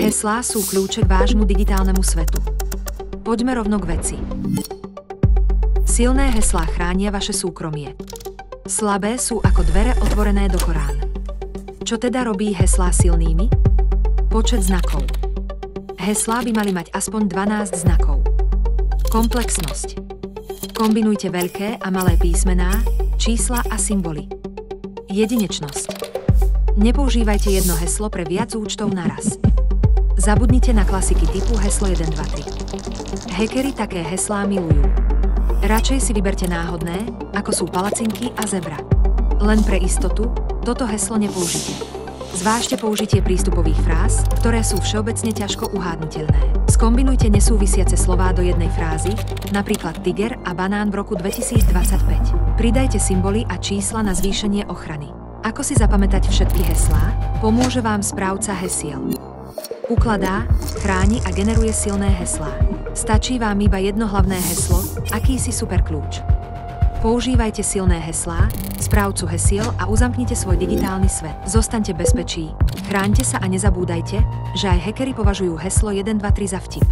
Heslá sú kľúče k vášmu digitálnemu svetu. Poďme rovno k veci. Silné heslá chránia vaše súkromie. Slabé sú ako dvere otvorené do Korán. Čo teda robí heslá silnými? Počet znakov. Heslá by mali mať aspoň 12 znakov. Komplexnosť. Kombinujte veľké a malé písmená, čísla a symboly. Jedinečnosť. Nepoužívajte jedno heslo pre viac účtov naraz. Zabudnite na klasiky typu heslo 1, 2, 3. Hackeri také heslá milujú. Radšej si vyberte náhodné, ako sú palacinky a zebra. Len pre istotu, toto heslo nepoužite. Zvážte použitie prístupových fráz, ktoré sú všeobecne ťažko uhádnutelné. Skombinujte nesúvisiace slová do jednej frázy, napríklad tiger a banán v roku 2025. Pridajte symboly a čísla na zvýšenie ochrany. Ako si zapamätať všetky heslá? Pomôže vám správca hesiel. Ukladá, chráni a generuje silné heslá. Stačí vám iba jedno hlavné heslo, akýsi superkľúč. Používajte silné heslá, správcu hesiel a uzamknite svoj digitálny svet. Zostaňte bezpečí, chráňte sa a nezabúdajte, že aj hackeri považujú heslo 1, 2, 3 za vtip.